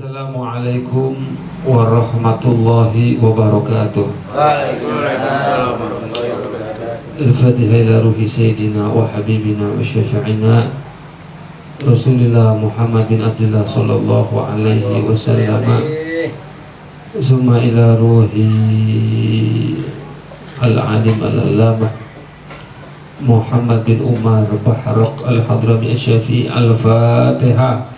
Assalamualaikum warahmatullahi wabarakatuh. Waalaikumsalam warahmatullahi wabarakatuh. Al-Fatihah ila ruhi sayyidina wa habibina wa syafi'ina Rasulillah Muhammad bin Abdullah sallallahu alaihi wasallam. Summa ila ruhi al-alim al-allamah Muhammad bin Umar Bahraq al-Hadrami al-Syafi'i. Al-Fatihah.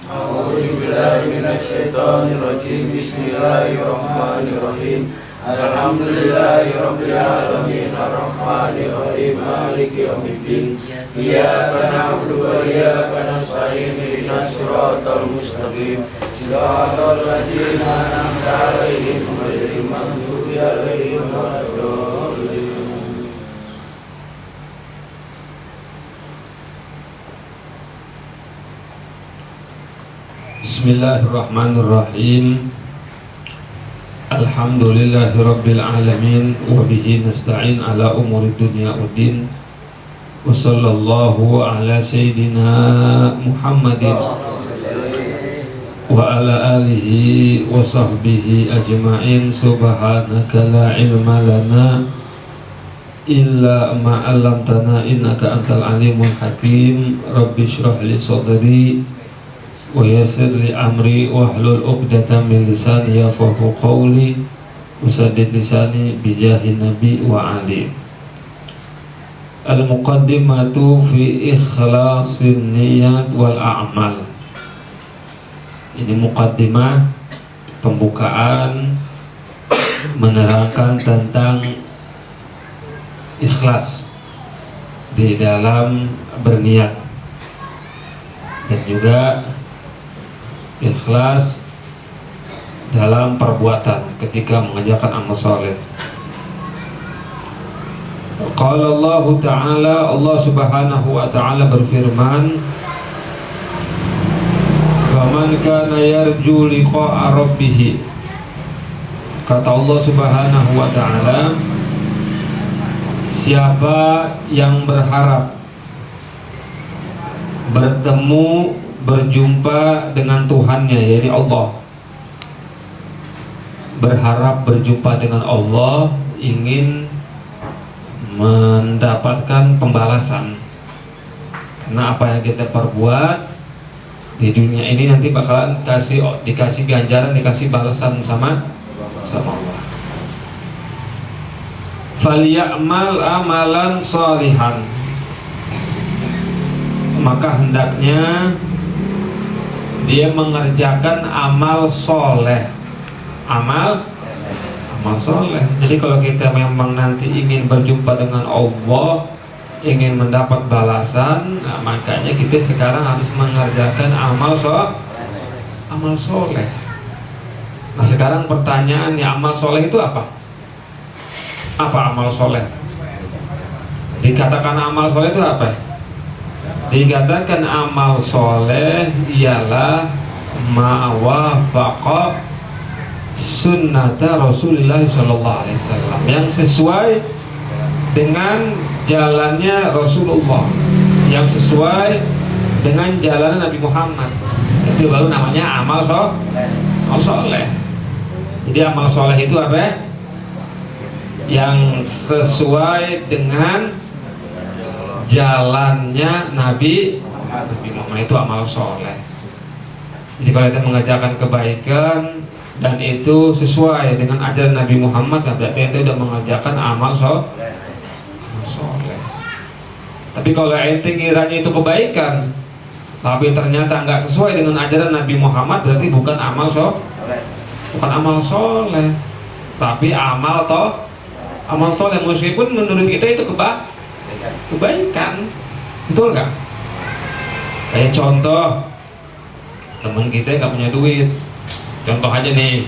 Bismillahirrahmanirrahim. Bismillahirrahmanirrahim. Alhamdulillahirabbil alamin arrahmanirrahim maliki yaumiddin. Iyyaka na'budu wa iyyaka nasta'in ihdinas siratal mustaqim. Siratal ladzina an'amta 'alaihim ghairil maghdubi 'alaihim waladdallin. Bismillahirrahmanirrahim. Alhamdulillahirabbil alamin wa bihi nasta'in ala umuri dunya waddin. Wa sallallahu ala sayyidina Muhammadin wa ala alihi wa sahbihi ajma'in. Subhanaka la ilma lana illa ma 'allamtana innaka antal alimul hakim. Rabbi shrah li sadri wa yassir li amri wahlul 'uqdatam min lisani yafqahu qawli wasaddid lisani bijahi nabi wa ali. Al-muqaddimatu fi ikhlasin niyat wal a'mal. Ini muqaddimah, pembukaan menerangkan tentang ikhlas di dalam berniat dan juga ikhlas dalam perbuatan ketika mengerjakan amal soleh. Qala Allah Ta'ala, Allah Subhanahu wa Ta'ala berfirman, "Faman kana yarju liqa'a rabbih." Kata Allah Subhanahu wa Ta'ala, siapa yang berharap berjumpa dengan Tuhannya, yaitu Allah, berharap berjumpa dengan Allah, ingin mendapatkan pembalasan karena apa yang kita perbuat di dunia ini nanti bakalan dikasih ganjaran, dikasih balasan sama Allah. Falyamal amalan sholihan, maka hendaknya dia mengerjakan amal soleh. Amal soleh. Jadi kalau kita memang nanti ingin berjumpa dengan Allah, ingin mendapat balasan, nah, makanya kita sekarang harus mengerjakan amal soleh. Nah sekarang pertanyaannya, amal soleh itu apa? Apa amal soleh? Dikatakan amal soleh itu apa? Dikatakan amal soleh ialah ma'wafaqa sunnata Rasulullah sallallahu alaihi wasallam, yang sesuai dengan jalannya Rasulullah, yang sesuai dengan jalan Nabi Muhammad. Itu baru namanya amal soleh. Jadi amal soleh itu apa? Yang sesuai dengan jalannya Nabi Muhammad, itu amal soleh. Jadi kalau kita mengerjakan kebaikan dan itu sesuai dengan ajaran Nabi Muhammad, berarti ente udah mengerjakan amal soleh. Tapi kalau ente kiranya itu kebaikan tapi ternyata nggak sesuai dengan ajaran Nabi Muhammad, berarti bukan amal soleh, tapi amal soleh, meskipun menurut kita itu kebaikan. Betul nggak? Kayak contoh, teman kita nggak punya duit. Contoh aja nih,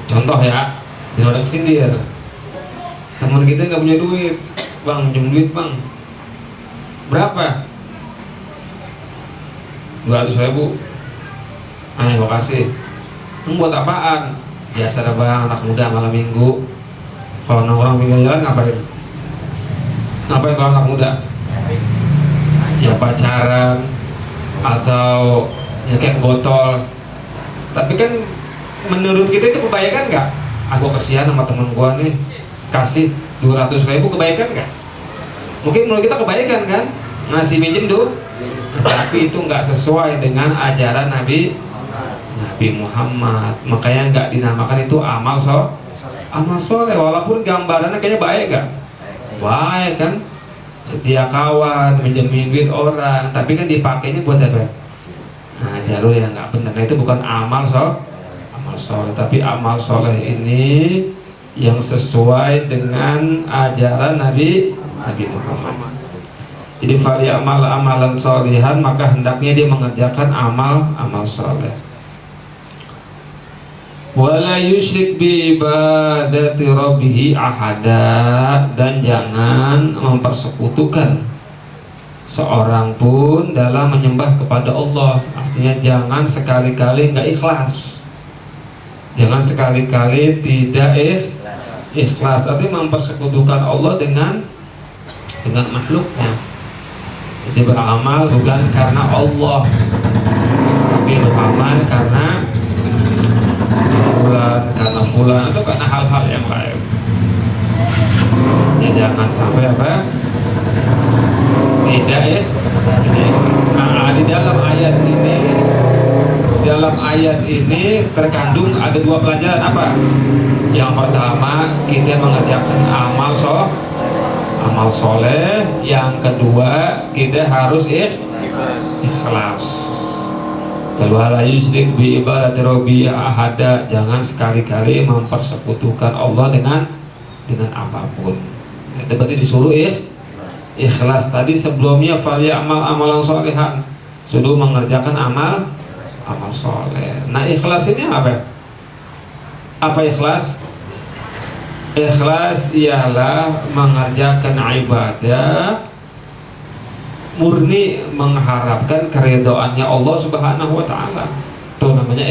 contoh ya, ini orang sindir. Teman kita nggak punya duit, bang, pinjam duit bang. Berapa? 200.000. Ayo gua kasih. Buat apaan? Biasa dah bang, anak muda malam minggu. Kalau nongkrong pinggir jalan ngapain? Ngapain kalau anak muda? Ya pacaran, atau ya kayak botol. Tapi kan menurut kita itu kebaikan nggak? Aku kasihan sama teman gua nih, kasih 200.000, kebaikan nggak? Mungkin menurut kita kebaikan kan, ngasih minjem tuh, tapi itu nggak sesuai dengan ajaran Nabi Muhammad. Makanya nggak dinamakan itu amal soleh. Walaupun gambarannya kayaknya baik nggak? Baik kan? Setia kawan, minjemin duit orang, tapi kan dipakainya buat apa? Nah, jalur yang nggak benar. Nah, itu bukan amal soleh, tapi amal soleh ini yang sesuai dengan ajaran Nabi Muhammad. Jadi fali amal amalan solihan, maka hendaknya dia mengerjakan amal soleh. Wala yusyrik bi ibadati rabbih ahada, dan jangan mempersekutukan seorang pun dalam menyembah kepada Allah. Artinya jangan sekali-kali nggak ikhlas, jangan sekali-kali tidak ikhlas. Artinya mempersekutukan Allah dengan makhluknya. Jadi beramal bukan karena Allah, tapi beramal karena fulan atau karena hal-hal yang lain. Ya jangan sampai apa? Tidak ya. Nah, di dalam ayat ini terkandung ada dua pelajaran apa? Yang pertama, kita mengerjakan amal soleh. Yang kedua, kita harus ikhlas. Wala yusyrik bi ibadati rabbi ahada, jangan sekali-kali mempersekutukan Allah dengan apapun. Itu berarti disuruh ikhlas. Tadi sebelumnya fali amal amalan solehan, sudah mengerjakan amal soleh. Nah, ikhlas ini apa? Apa ikhlas? Ikhlas ialah mengerjakan ibadah murni mengharapkan keridhaannya Allah Subhanahu wa taala. Itu namanya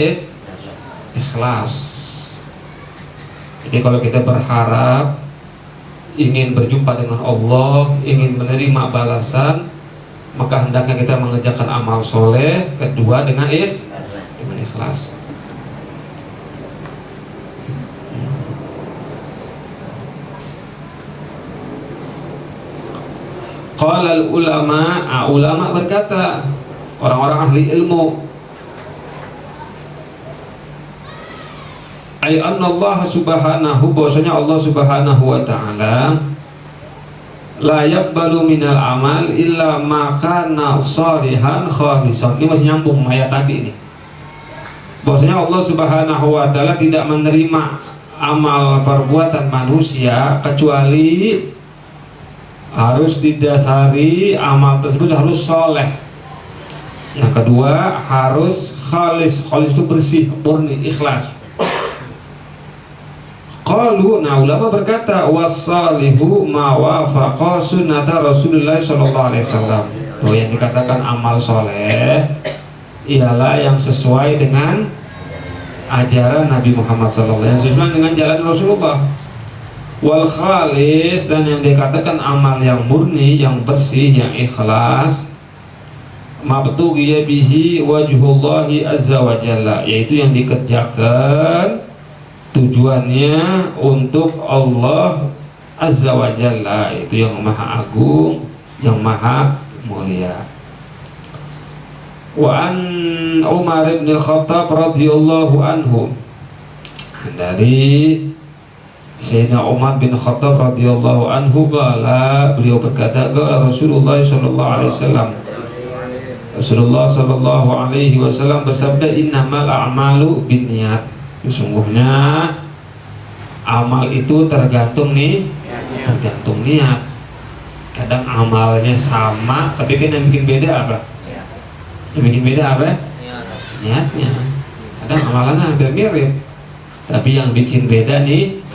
ikhlas. Jadi kalau kita berharap ingin berjumpa dengan Allah, ingin menerima balasan, maka hendaknya kita mengerjakan amal soleh. Kedua dengan ikhlas. Qala ulama berkata, orang-orang ahli ilmu, ay anna Allah subhanahu, bahwasanya Allah Subhanahu wa taala la yaqbalu minal amal illa ma kana shalihan khalisan. Ini masih nyambung ayat tadi ini. Bahwasanya Allah Subhanahu wa taala tidak menerima amal perbuatan manusia kecuali harus didasari amal tersebut harus soleh. Yang kedua harus khalis. Khalis itu bersih, murni, ikhlas. Qalu, nah ulama berkata, wassalihu ma wafaqa sunnata Rasulullah sallallahu alaihi wasallam. Tuh yang dikatakan amal soleh ialah yang sesuai dengan ajaran Nabi Muhammad sallallahu alaihi wasallam, sesuai dengan jalan Rasulullah. Wal khalis, dan yang dikatakan amal yang murni, yang bersih, yang ikhlas, mabtughiya bihi wajhullahi azza wa jalla, yaitu yang dikerjakan tujuannya untuk Allah azza wa jalla, itu yang maha agung, yang maha mulia. Wa an Umar bin Al-Khattab radhiyallahu anhu, dari Sayyidina Umar bin Khattab radhiyallahu anhu, beliau berkata, Rasulullah sallallahu alaihi wasallam, Rasulullah sallallahu alaihi wasallam bersabda, innamal a'malu binniyat, sesungguhnya amal itu tergantung niat. Kadang amalnya sama, tapi kan yang bikin beda apa? Niatnya. Kadang amalannya hampir mirip, tapi yang bikin beda niat.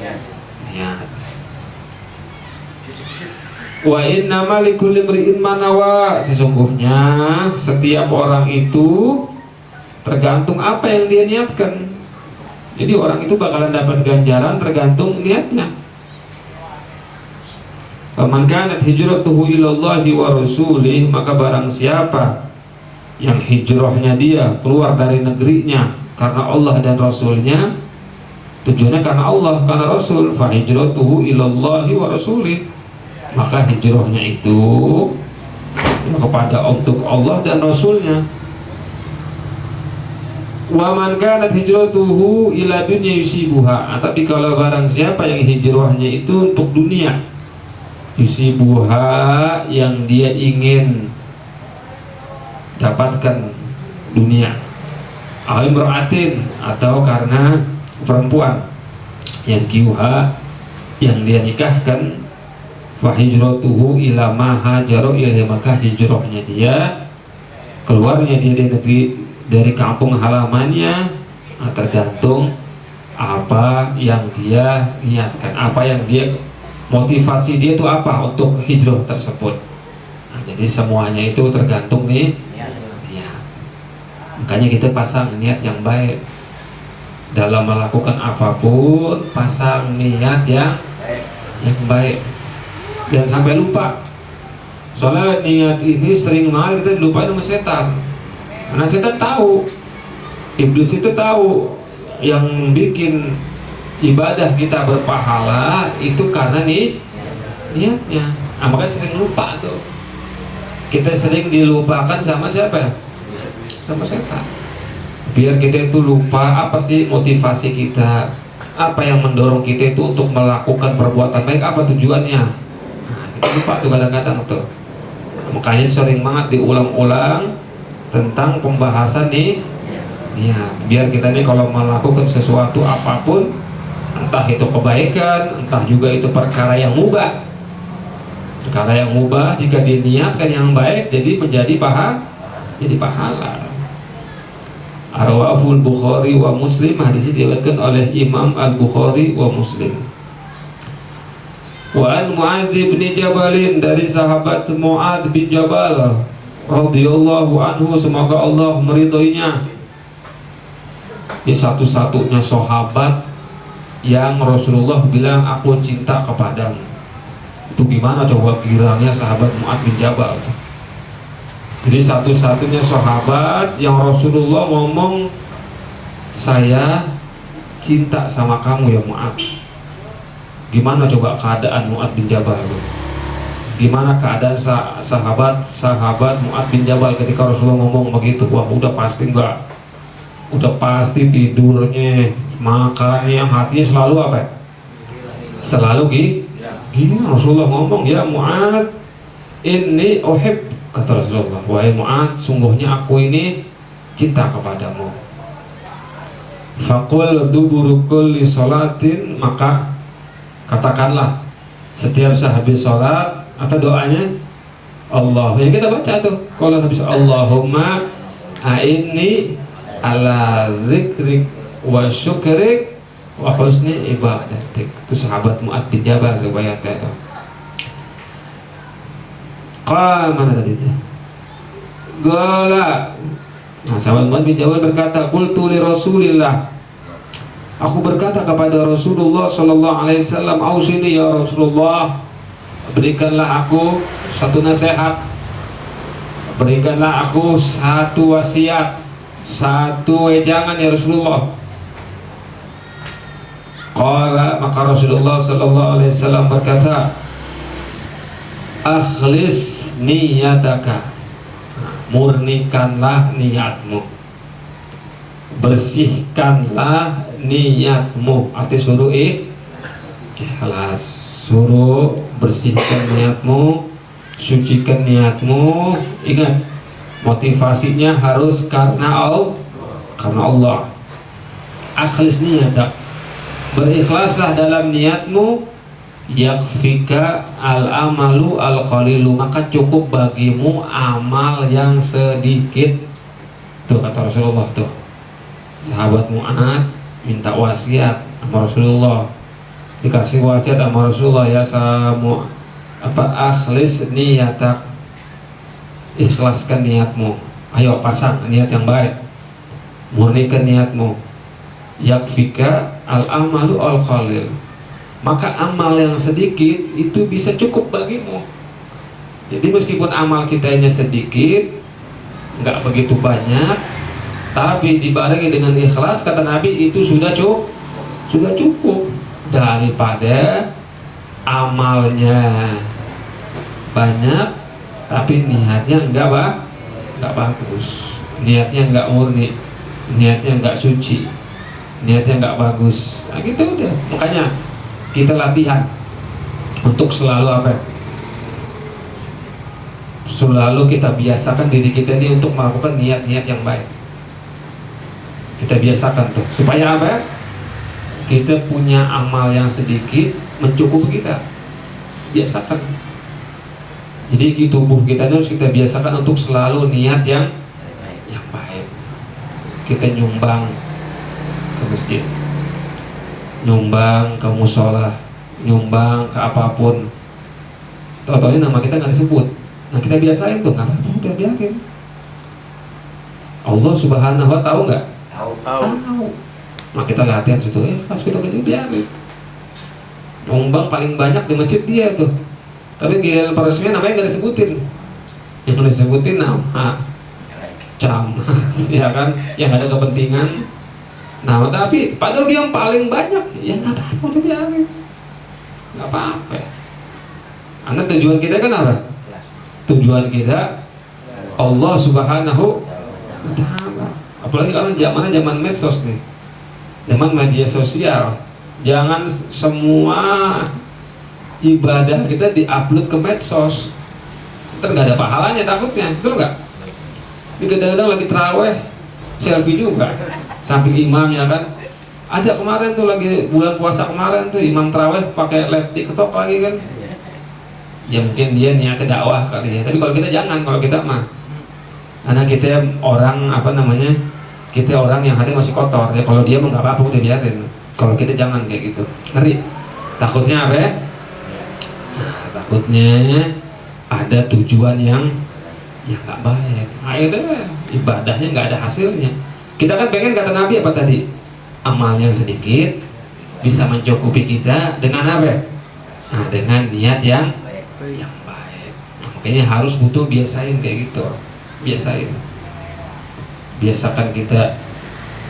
Wa innama likulli imri'in ma nawa, sesungguhnya setiap orang itu tergantung apa yang dia niatkan. Jadi orang itu bakalan dapat ganjaran tergantung niatnya. Faman kanat hijratuhu ilallahi wa rasulih, maka barang siapa yang hijrahnya dia keluar dari negerinya karena Allah dan Rasulnya, tujuannya karena Allah, karena Rasul, fa hijratuhu ilallahi wa rasulih, maka hijrahnya itu kepada untuk Allah dan Rasulnya. Wa man kanat hijratuhu ila dunya yusibuha, tapi kalau barang siapa yang hijrahnya itu untuk dunia, yusibuha, yang dia ingin dapatkan dunia, imra'atin, atau karena perempuan, yang kiuha, yang dia nikahkan, wa hijratuhu ila ma hajaru ilaihi, maka hijrahnya dia, keluarnya dia dari negeri, dari kampung halamannya, tergantung apa yang dia niatkan, apa yang dia, motivasi dia itu apa untuk hijrah tersebut. Nah, jadi semuanya itu tergantung nih niat. Makanya kita pasang niat yang baik dalam melakukan apapun, pasang niat yang baik, jangan sampai lupa. Soalnya niat ini sering banget kita lupa sama setan. Karena setan tahu, iblis itu tahu yang bikin ibadah kita berpahala itu karena niatnya. Nah, makanya sering lupa tuh. Kita sering dilupakan sama siapa? Sama setan. Biar kita itu lupa apa sih motivasi kita, apa yang mendorong kita itu untuk melakukan perbuatan baik, apa tujuannya. Nah, kita lupa tuh kadang-kadang tuh. Makanya sering banget diulang-ulang tentang pembahasan nih, biar kita nih kalau melakukan sesuatu apapun, entah itu kebaikan, entah juga itu perkara yang mubah, jika diniatkan yang baik, jadi menjadi pahala. Arwahul Bukhari wa Muslim, hadis ini diriwayatkan oleh Imam Al Bukhari wa Muslim. Wa an Mu'adz bin Jabalin, dari sahabat Mu'adz bin Jabal radhiyallahu anhu, semoga Allah meridhoinya. Dia satu-satunya sahabat yang Rasulullah bilang aku cinta kepadamu. Itu gimana coba kiranya sahabat Mu'adz bin Jabal. Jadi satu-satunya sahabat yang Rasulullah ngomong saya cinta sama kamu ya Mu'adz. Gimana coba keadaan Mu'adz bin Jabal? Gimana keadaan sahabat Mu'adz bin Jabal ketika Rasulullah ngomong begitu? Wah, udah pasti tidurnya, makannya, hatinya selalu apa? Selalu gini Rasulullah ngomong, ya Mu'adz, ini uhib, kata Rasulullah, wahai Mu'adz, sungguhnya aku ini cinta kepadamu. Faqul duburu kulli sholatin, maka katakanlah setiap sehabis sholat, apa doanya? Allah, yang kita baca tuh kalau habis, Allahumma a'inni ala dzikrik wa syukrik wa husni ibadatik. Itu sahabat Mu'adz bin Jabal riwayatnya itu. Mana tadi itu? Gala. Nah, sahabat Mu'adz bin Jabal berkata, qultu li Rasulillah, aku berkata kepada Rasulullah sallallahu alaihi wasallam, ausini ya Rasulullah, berikanlah aku satu nasihat, berikanlah aku satu wasiat, satu wejangan ya Rasulullah. Qala, maka Rasulullah sallallahu alaihi wasallam berkata, akhlis niyataka, murnikanlah niatmu, bersihkanlah niatmu. Arti suruh ikhlas, suruh bersihkan niatmu, sucikan niatmu. Ingat, motivasinya harus karena Allah. Akhlis niyatak, berikhlaslah dalam niatmu. Yakfika al-amalu al-qalilu, maka cukup bagimu amal yang sedikit. Tuh kata Rasulullah tuh. Sahabat Mu'adz minta wasiat sama Rasulullah, dikasih wasiat sama Rasulullah, ya samu akhlis niyatak, ikhlaskan niatmu. Ayo pasang niat yang baik, murnikan niatmu. Yakfika al-amalu al-qalil, maka amal yang sedikit itu bisa cukup bagimu. Jadi meskipun amal kita hanya sedikit, nggak begitu banyak, Tapi dibarengi dengan ikhlas, kata Nabi, itu sudah cukup daripada amalnya banyak tapi niatnya enggak bagus, niatnya enggak murni, niatnya enggak suci, niatnya enggak bagus. Nah gitu udah. Makanya kita latihan untuk selalu apa? Selalu kita biasakan diri kita ini untuk melakukan niat-niat yang baik. Kita biasakan tuh supaya apa? Kita punya amal yang sedikit mencukupi kita. Biasakan. Jadi tubuh kita harus kita biasakan untuk selalu niat yang baik. Kita nyumbang ke masjid, nyumbang ke musola, nyumbang ke apapun. Tahu-tahu nama kita nggak disebut. Nah kita biasain tuh, nggak apa-apa, udah biarin. Allah Subhanahu wa tahu nggak? Tahu. Nah kita latihan situ, pas kita biarin. Nyumbang paling banyak di masjid dia tuh. Tapi giliran peresmian namanya nggak disebutin. Yang disebutin nama camat, ya kan? Yang ada kepentingan. Nah, tapi padahal dia yang paling banyak, ya nggak apa-apa, udah biarin. Nggak apa-apa. Karena tujuan kita kan apa? Tujuan kita Allah Subhanahu wa Ta'ala. Apalagi kalau zaman medsos nih, zaman media sosial. Jangan semua ibadah kita diupload ke medsos, ntar nggak ada pahalanya takutnya, betul nggak? Ini kadang-kadang lagi terawih selfie juga, samping imamnya kan. Ada kemarin tuh lagi bulan puasa kemarin tuh imam terawih pakai live TikTok lagi kan. Ya mungkin dia niatnya dakwah kali ya, tapi kalau kita jangan, kalau kita mah, karena kita orang kita orang yang hati masih kotor ya. Kalau dia mah nggak apa-apa, udah biarin. Kalau kita jangan kayak gitu, ngeri. Takutnya apa ya? Nah, takutnya ada tujuan yang nggak baik. Akhirnya ibadahnya nggak ada hasilnya. Kita kan pengen, kata Nabi apa tadi? Amal yang sedikit bisa mencukupi kita dengan apa? Nah, dengan niat yang baik. Nah, makanya harus butuh biasain kayak gitu. Biasakan kita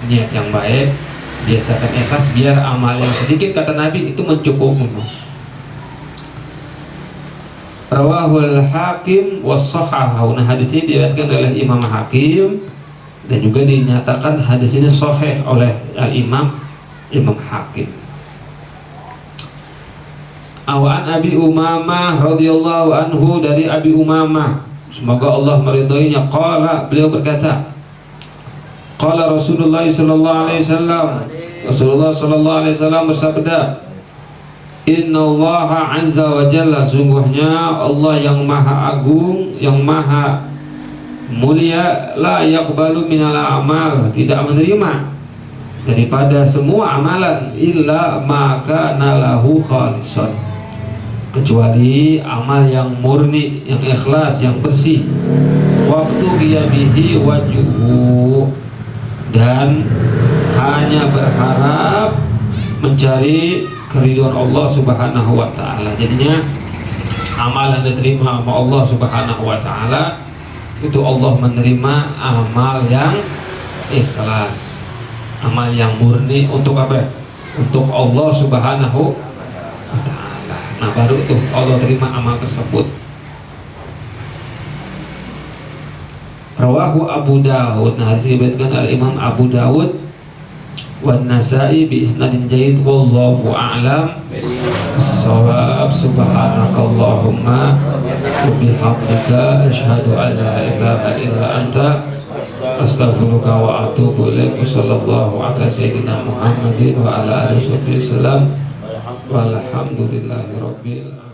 niat yang baik, biasakan ikhlas, biar amal yang sedikit, kata Nabi, itu mencukupi. Rawahul Hakim was-Sahahahu. Nah, hadis ini diriwayatkan oleh Imam Hakim dan juga dinyatakan hadis ini sahih oleh Imam Hakim. Awan Abi Umamah radhiyallahu anhu, dari Abi Umamah, semoga Allah meridhoinya, beliau berkata, qala Rasulullah sallallahu alaihi wasallam, Rasulullah sallallahu alaihi wasallam bersabda, Innallaha azza wa jalla, sungguhnya Allah yang maha agung, yang maha mulia, la yaqbalu minal amal, tidak menerima daripada semua amalan, illa maka nalahu khalisan, kecuali amal yang murni, yang ikhlas, yang bersih, waktu bihi wajhuhu, dan hanya berharap mencari keridhaan Allah Subhanahu wa Ta'ala. Jadinya amal yang diterima sama Allah Subhanahu wa Ta'ala itu Allah menerima amal yang ikhlas, amal yang murni, untuk apa? Untuk Allah Subhanahu wa Ta'ala. Nah, baru itu Allah terima amal tersebut. Rawahu Abu Dawud. Nah, diriwayatkan oleh Imam Abu Dawud wan Nasa'i bi isnadin jayyid, wallahu a'lam bissawab. Subhanakallahumma wa bihamdika asyhadu an la ilaha illa anta astaghfiruka wa atubu ilaik. Sallallahu ala sayyidina Muhammadin wa ala alihi wasallam walhamdulillahi rabbil alamin.